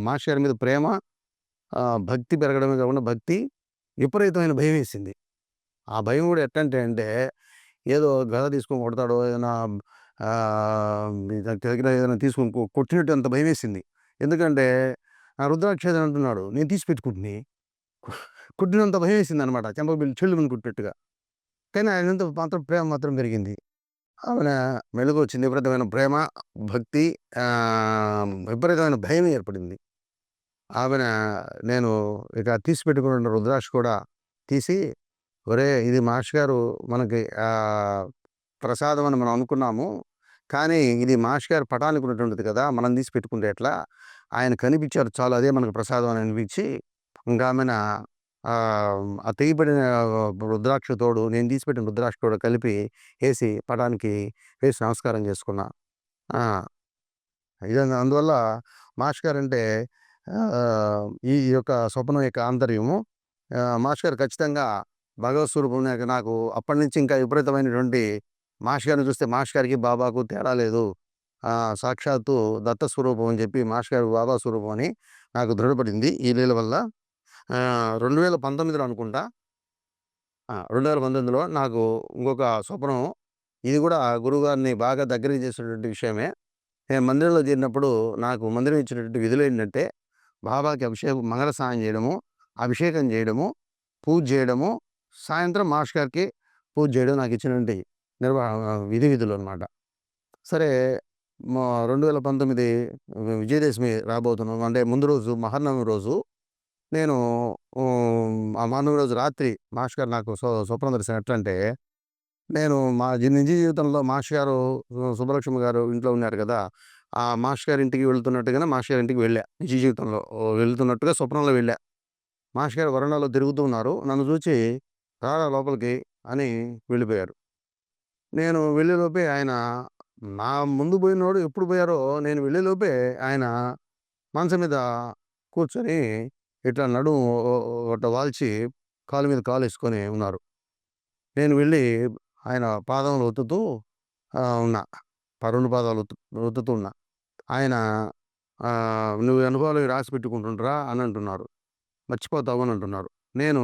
మాస్టర్ గారి మీద ప్రేమ, భక్తి పెరగడమే కాకుండా విపరీతమైన భయమేసింది. ఆ భయం కూడా అంటే ఏదో గద తీసుకొని కొడతాడో ఏదైనా ఏదైనా తీసుకొని కొట్టినట్టు అంత భయమేసింది. ఎందుకంటే రుద్రాక్ష అంటున్నాడు. నేను తీసి పెట్టుకుంటుని. కుట్టినంత భయమేసిందనమాట. చెంపకు చెల్లుమని కుట్టినట్టుగా. కానీ ఆయనంత ప్రేమ మాత్రం పెరిగింది. ఆమెన మెలుకువొచ్చింది. విపరీతమైన ప్రేమ, భక్తి, విపరీతమైన భయం ఏర్పడింది. ఆమెన నేను ఇక తీసి పెట్టుకున్న రుద్రాక్ష కూడా తీసి, ఒరేయ్! ఇది మాస్టర్ గారు మనకి ప్రసాదం అని మనం అనుకున్నాము. కానీ ఇది మాస్టర్ గారి పటానికి ఉన్నటువంటిది కదా! మనం తీసి పెట్టుకుంటే ఎట్లా? ఆయన కనిపించారు చాలు అదే మనకు ప్రసాదం అని అనిపించి, ఇంకా ఆమెన ఆ తెగిపడిన రుద్రాక్ష తోడు నేను తీసిపెట్టిన రుద్రాక్ష కూడా కలిపి వేసి పటానికి వేసి నమస్కారం చేసుకున్నా. అందువల్ల మాస్టర్ గారు అంటే ఈ యొక్క స్వప్నం యొక్క ఆంతర్యము మాస్టర్ గారు ఖచ్చితంగా భగవత్ స్వరూపం నాకు అప్పటి నుంచి ఇంకా విపరీతమైనటువంటి మాస్టర్ గారిని చూస్తే మాస్టర్ గారికి బాబాకు తేడా లేదు. సాక్షాత్తు దత్త స్వరూపం అని చెప్పి మాస్టర్ గారు బాబా స్వరూపం అని నాకు దృఢపడింది ఈ లీల వల్ల. 2019లో అనుకుంటా. 2019లో నాకు ఇంకొక స్వప్నం. ఇది కూడా గురువుగారిని బాగా దగ్గరికి చేసినటువంటి విషయమే. నేను మందిరంలో చేరినప్పుడు నాకు మందిరం ఇచ్చినటువంటి విధులేంటంటే, బాబాకి మంగళ స్నానం చేయడము, అభిషేకం చేయడము, పూజ చేయడము, సాయంత్రం మాస్టర్ గారికి పూజ చేయడం నాకిచ్చినటువంటి విధులనమాట. సరే 2019 విజయదశమి రాబోతున్నాం. అంటే ముందు రోజు మహర్నవమి రోజు నేను ఆ మరుసటి రోజు రాత్రి మాస్టర్ గారు నాకు స్వప్న దర్శనం. ఎట్లంటే, నేను నిజ జీవితంలో మాస్టర్ గారు సుబ్బలక్ష్మి గారు ఇంట్లో ఉన్నారు కదా! ఆ మాస్టర్ గారి ఇంటికి వెళ్తున్నట్టుగానే మాస్టర్ గారి ఇంటికి వెళ్ళా. నిజ జీవితంలో వెళ్తున్నట్టుగా స్వప్నంలో వెళ్ళా. మాస్టర్ గారు వరండాలో తిరుగుతూ ఉన్నారు. నన్ను చూసి "రారా లోపలికి" అని వెళ్ళిపోయారు. నేను వెళ్ళేలోపే ఆయన నా ముందు పోయినోడు ఎప్పుడు పోయారో నేను వెళ్ళేలోపే ఆయన మంచం మీద కూర్చొని ఇట్లా నడుము ఇట్లా వాల్చి కాలు మీద కాలేసుకొని ఉన్నారు. నేను వెళ్ళి ఆయన పాదములు ఒత్తుతూ ఉన్నా. 2 పాదాలు ఒత్తుతూ ఉన్నా. ఆయన "నువ్వు అనుభవాలు రాసి పెట్టుకుంటుండ్రా" అని అంటున్నారు. "మర్చిపోతావు" అని అంటున్నారు. నేను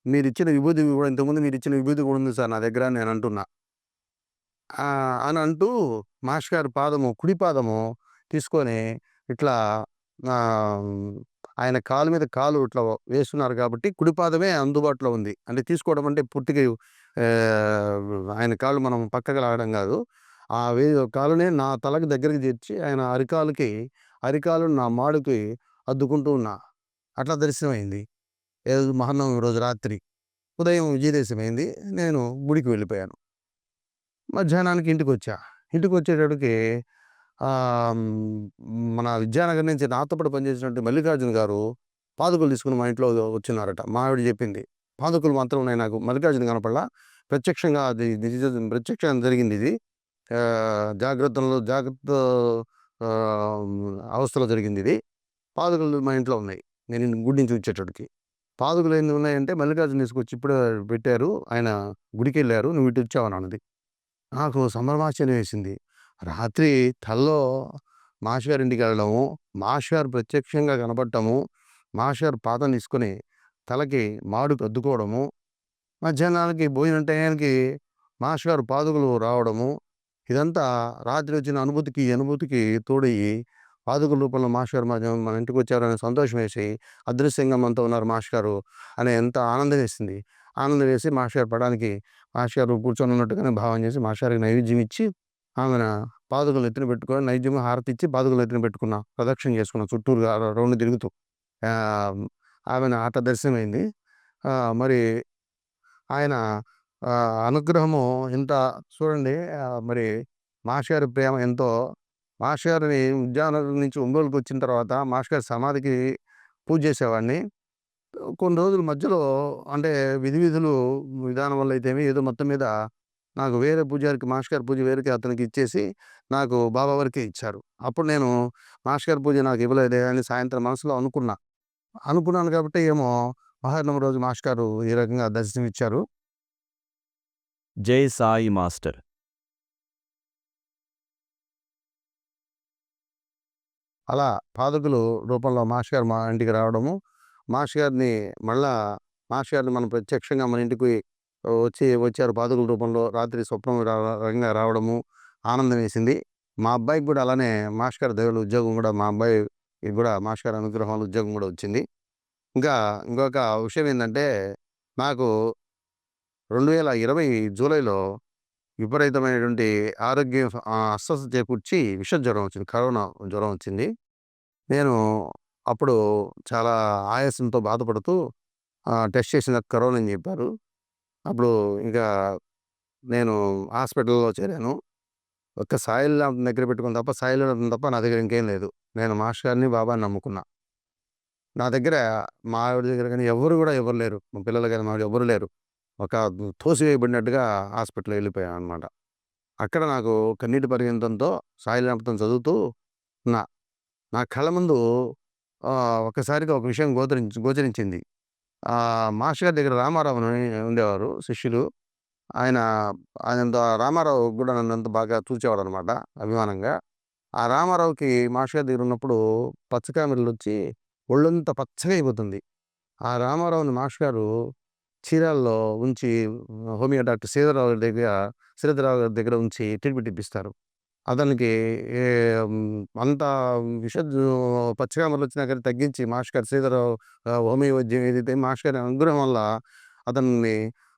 "మీరిచ్చిన విభూది కూడా ఇంతకుముందు మీరిచ్చిన విభూది కూడా ఉంది సార్ నా దగ్గర" అని నేను అంటున్నా. అని అంటూ మాస్టర్ గారి కుడి పాదము తీసుకొని ఇట్లా ఆహ్, ఆయన కాలు మీద కాలు ఇట్లా వేస్తున్నారు కాబట్టి కుడి పాదమే అందుబాటులో ఉంది. అంటే తీసుకోవడం అంటే పూర్తిగా ఆయన కాళ్ళు మనం పక్కకి లాగడం కాదు. ఆ కాలుని నా తలకి దగ్గరికి చేర్చి ఆయన అరికాలు నా మాడుకి అద్దుకుంటూ ఉన్నా. అట్లా దర్శనమైంది. మహర్నవమి రోజు రాత్రి. ఉదయం విజయదశమి అయింది. నేను గుడికి వెళ్ళిపోయాను. మధ్యాహ్నానికి ఇంటికొచ్చా. ఇంటికొచ్చేటప్పటికి మన విద్యానగర్ నుంచి నాతో పాటు పనిచేసినటువంటి మల్లికార్జున గారు పాదుకలు తీసుకొని మా ఇంట్లో వచ్చినారట. మా ఆవిడ చెప్పింది. పాదుకలు మాత్రం ఉన్నాయి నాకు. మల్లికార్జున కనపడలా. ప్రత్యక్షంగా అది ప్రత్యక్షంగా జరిగిందిది. జాగ్రత్త అవస్థలో జరిగిందిది. పాదుకలు మా ఇంట్లో ఉన్నాయి. నేను గుడి నుంచి వచ్చేటప్పటికి. పాదుకలు ఎన్ని ఉన్నాయంటే మల్లికార్జున తీసుకొచ్చి ఇప్పుడే పెట్టారు. ఆయన గుడికెళ్ళారు. నువ్వు ఇటు వచ్చావని అన్నది. నాకు సంభ్రమాశ్చర్యం వేసింది. రాత్రి కల్లో మాస్టర్ గారి ఇంటికి వెళ్ళడము, మాస్టర్ గారు ప్రత్యక్షంగా కనపడటము, మాస్టర్ గారు పాదం తీసుకొని తలకి మాడుకు అద్దుకోవడము, మధ్యాహ్నానికి భోజనం టయానికి మాస్టర్ గారు పాదుకలు రావడము, ఇదంతా రాత్రి వచ్చిన అనుభూతికి తోడయ్యి పాదుకల రూపంలో మాస్టర్ గారు మన ఇంటికి వచ్చారనే సంతోషం వేసి, అదృశ్యంగా మనతో ఉన్నారు మాస్టర్ గారు అనే ఎంత ఆనందం వేసింది. ఆనందం వేసి మాస్టర్ గారి పటానికి మాస్టర్ గారు కూర్చొని ఉన్నట్టుగానే భావం చేసి మాస్టర్ గారికి నైవేద్యం ఇచ్చి ఆమెన పాదుకలు ఎత్తున పెట్టుకొని నైవేద్యం హారతి ఇచ్చి పాదుకలు ఎత్తున పెట్టుకున్నా. ప్రదక్షిణ చేసుకున్నా చుట్టూరుగా రౌండ్ తిరుగుతూ. ఆమెన అట్లా దర్శనమైంది. మరి ఆయన అనుగ్రహము ఇంత చూడండి. మరి మాస్టర్ గారి ప్రేమ ఎంతో. మాస్టర్ గారిని విద్యానగర్ నుంచి ఒంగోలుకి వచ్చిన తర్వాత మాస్టర్ గారి సమాధికి పూజ చేసేవాడిని. కొన్ని రోజుల మధ్యలో అంటే విధులు విధానం వల్ల అయితేమి ఏదో మొత్తం మీద నాకు వేరే పూజారికి మాస్టర్ గారి పూజ వేరేకి అతనికి ఇచ్చేసి నాకు బాబా వరకే ఇచ్చారు. అప్పుడు నేను మాస్టర్ గారి పూజ నాకు ఇవ్వలేదే అని సాయంత్రం మనసులో అనుకున్నాను కాబట్టి ఏమో మహర్నవమి రోజు మాస్టర్ గారు ఈ రకంగా దర్శనం ఇచ్చారు. జై సాయి మాస్టర్. అలా పాదుకులు రూపంలో మాస్టర్ గారు మా ఇంటికి రావడము, మాస్టర్ గారిని మనం ప్రత్యక్షంగా మన ఇంటికి వచ్చారు పాదుకుల రూపంలో రాత్రి స్వప్నం రకంగా రావడము ఆనందం వేసింది. మా అబ్బాయికి కూడా అలానే మాస్టర్ గారి దయవల్ల ఉద్యోగం కూడా మా అబ్బాయికి కూడా మాస్టర్ గారి అనుగ్రహం వల్ల ఉద్యోగం కూడా వచ్చింది. ఇంకొక విషయం ఏందంటే, నాకు 2020 జూలైలో విపరీతమైనటువంటి ఆరోగ్యం అస్వస్థత చేకూర్చి విష జ్వరం వచ్చింది. కరోనా జ్వరం వచ్చింది. నేను అప్పుడు చాలా ఆయాసంతో బాధపడుతూ టెస్ట్ చేసిన కరోనా అని చెప్పారు. అప్పుడు ఇంకా నేను హాస్పిటల్‌లో చేరాను. ఒక్క సాయినాథ్ దగ్గర పెట్టుకున్న తప్ప సాయినాథ్‌ని తప్ప నా దగ్గర ఇంకేం లేదు. నేను మాస్టర్ గారిని, బాబాని నమ్ముకున్నా. నా దగ్గర మా ఆవిడ దగ్గర గాని ఎవరు లేరు. మా పిల్లలు గాని, మా ఆవిడ ఎవ్వరు లేరు. ఒక తోసివేయబడినట్టుగా హాస్పిటల్‌లో వెళ్ళిపోయాననమాట. అక్కడ నాకు కన్నీటి పర్యంతంతో సాయినాథ్‌ని చదువుతూ ఉన్నా. నా కళ్ళ ముందు ఒక్కసారిగా ఒక విషయం గోచరించింది. మాస్టర్ గారి దగ్గర రామారావు అని ఉండేవారు శిష్యులు. ఆయన రామారావు కూడా నన్ను బాగా చూసేవాడనమాట అభిమానంగా. ఆ రామారావుకి మాస్టర్ గారి దగ్గర ఉన్నప్పుడు పచ్చకామెరలొచ్చి ఒళ్ళంతా పచ్చగా అయిపోతుంది. ఆ రామారావుని మాస్టర్ గారు చీరాల్లో ఉంచి హోమియో డాక్టర్ శ్రీధర్రావు గారి దగ్గర ఉంచి ట్రీట్మెంట్ ఇప్పిస్తారు. అతనికి ఏ అంత విష పచ్చకామర్లొచ్చినా గాని తగ్గించి మాస్టర్ గారు శ్రీధరరావు హోమియో వైద్యం ఏదైతే మాస్టర్ గారి అనుగ్రహం వల్ల అతన్ని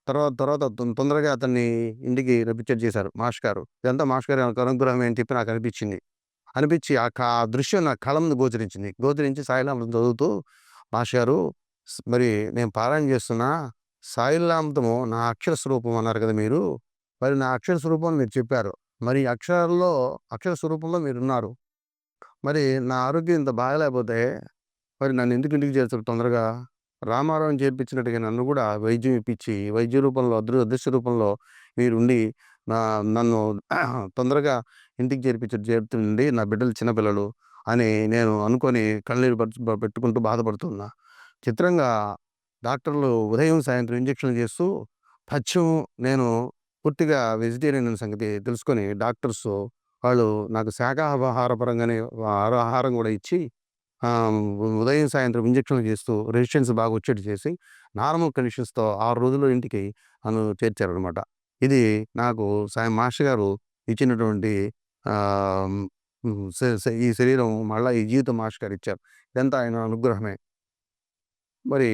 తర్వాత తొందరగా అతన్ని ఇంటికి రప్పించేట్టు చేశారు మాస్టర్ గారు. ఇదంతా మాస్టర్ గారి అనుగ్రహమే అని చెప్పి నాకనిపించింది. అనిపించి ఆ దృశ్యం నా కళ్ళ ముందు గోచరించింది. గోచరించి సాయినామృతం చదువుతూ మాస్టర్ గారు మరి నేను పారాయణ చేస్తున్నా సాయినామృతము నా అక్షర స్వరూపం అన్నారు కదా మీరు. మరి నా అక్షర స్వరూపం అని మీరు చెప్పారు. మరి అక్షర స్వరూపంలో మీరున్నారు. మరి నా ఆరోగ్యం ఇంత బాగాలేకపోతే మరి నన్ను ఎందుకు ఇంటికి చేర్చారు తొందరగా? రామారావుని చేర్పించినట్టుగా నన్ను కూడా వైద్యం ఇప్పించి వైద్య రూపంలో అదృశ్య రూపంలో మీరుండి నన్ను తొందరగా ఇంటికి చేరుతుండండి. నా బిడ్డలు చిన్నపిల్లలు అని నేను అనుకొని కన్నీరు పెట్టుకుంటూ బాధపడుతున్నా. చిత్రంగా డాక్టర్లు ఉదయం సాయంత్రం ఇంజక్షన్లు చేస్తూ పథ్యం నేను పూర్తిగా వెజిటేరియన్ అనే సంగతి తెలుసుకొని డాక్టర్స్ వాళ్ళు నాకు శాకాహార పరంగానే ఆహారం కూడా ఇచ్చి ఉదయం సాయంత్రం ఇంజక్షన్లు చేస్తూ రెసిస్టెన్స్ బాగా వచ్చేట్టు చేసి నార్మల్ కండిషన్స్తో 6 రోజుల్లో ఇంటికి నన్ను చేర్చారనమాట. ఇది నాకు మాస్టర్ గారు ఇచ్చినటువంటి ఈ శరీరం మళ్ళీ ఈ జీవితం మాస్టర్ గారు ఇచ్చారు. ఇదంతా ఆయన అనుగ్రహమే. మరి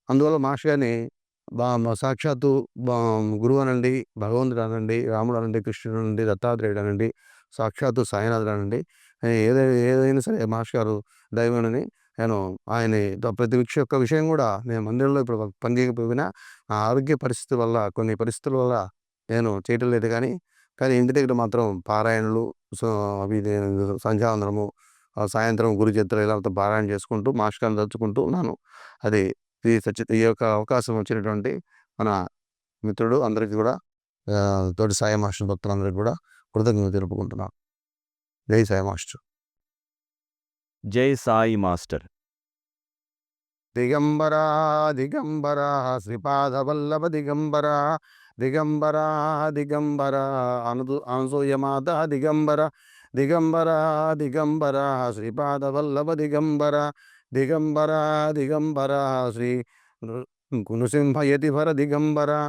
అందువల్ల మాస్టర్ గారిని సాక్షాత్తు గురువు అనండి, భగవంతుడు అనండి, రాముడు అనండి, కృష్ణుడు అనండి, దత్తాత్రేయుడు అనండి, సాక్షాత్తు సాయినాథుడు అనండి, ఏదైనా సరే మాస్టర్ గారు దైవమని నేను ఆయన ప్రతి ఒక్క విషయం కూడా నేను మందిరంలో ఇప్పుడు పని చేయకపోయినా నా ఆరోగ్య పరిస్థితి వల్ల కొన్ని పరిస్థితుల వల్ల నేను చేయటం లేదు. కానీ ఇంటి దగ్గర మాత్రం పారాయణలు అవి సంధ్యావందనము సాయంత్రం గురుచరిత్ర ఇలా పారాయణ చేసుకుంటూ మాస్టర్ గారిని తలుచుకుంటూ ఉన్నాను. అది ఈ యొక్క అవకాశం వచ్చినటువంటి మన మిత్రుడు అందరికీ కూడా తోటి సాయి మాస్టర్ భక్తులందరికీ కూడా కృతజ్ఞతలు తెలుపుకుంటున్నాను. జై సాయి మాస్టర్. జై సాయి మాస్టర్. దిగంబరా దిగంబరా శ్రీపాదవల్లభ దిగంబరా దిగంబరా దిగంబరా అనసూయమాత దిగంబర దిగంబరా దిగంబరా శ్రీపాదవల్లభ దిగంబరా దిగంబరా దిగంబరా శ్రీ నృసింహయతిభర దిగంబరా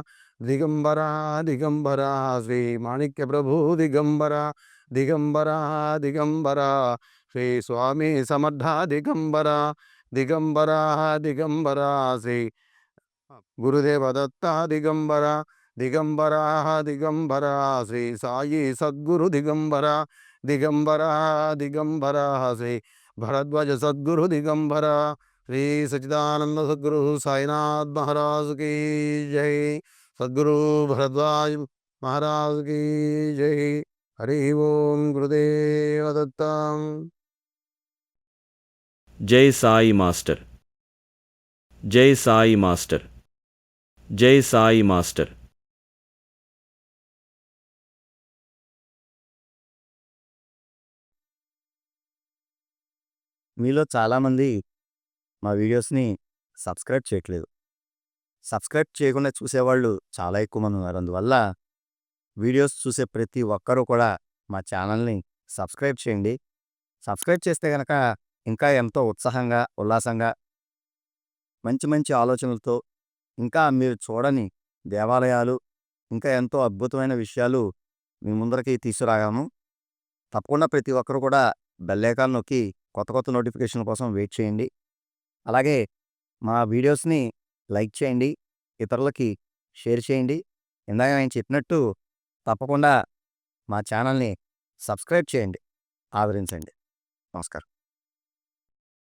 దిగంబరా దిగంబరా శ్రీ మాణిక్య ప్రభు దిగంబరా దిగంబరా దిగంబరా శ్రీ స్వామి సమర్థ దిగంబరా దిగంబరా దిగంబరా శ్రీ గురుదేవ దత్త దిగంబరా దిగంబరా దిగంబరా శ్రీ సాయి సద్గురు దిగంబరా దిగంబరా దిగంబరా శ్రీ భరద్వాజ సద్గురు దిగంబరా శ్రీ సచిదానంద సద్గురు సాయినాథ్ మహారాజ్ की జై. సద్గురు భరద్వాజ్ మహారాజ్ की జై. హరి ఓం గురుదేవ దత్త. జై సాయి మాస్టర్. జై సాయి మాస్టర్. జై సాయి మాస్టర్. మీలో చాలామంది మా వీడియోస్ని సబ్స్క్రైబ్ చేయట్లేదు. సబ్స్క్రైబ్ చేయకుండా చూసేవాళ్ళు చాలా ఎక్కువ మంది ఉన్నారు. అందువల్ల వీడియోస్ చూసే ప్రతి ఒక్కరూ కూడా మా ఛానల్ని సబ్స్క్రైబ్ చేయండి. సబ్స్క్రైబ్ చేస్తే కనుక ఇంకా ఎంతో ఉత్సాహంగా ఉల్లాసంగా మంచి మంచి ఆలోచనలతో ఇంకా మీరు చూడని దేవాలయాలు ఇంకా ఎంతో అద్భుతమైన విషయాలు మీ ముందరికి తీసుకురాగాము. తప్పకుండా ప్రతి ఒక్కరు కూడా బెల్ ఐకాన్ నొక్కి కొత్త కొత్త నోటిఫికేషన్ కోసం వెయిట్ చేయండి. అలాగే మా వీడియోస్ని లైక్ చేయండి, ఇతరులకి షేర్ చేయండి. ఇందాక నేను చెప్పినట్టు తప్పకుండా మా ఛానల్ని సబ్స్క్రైబ్ చేయండి, ఆదరించండి. నమస్కారం.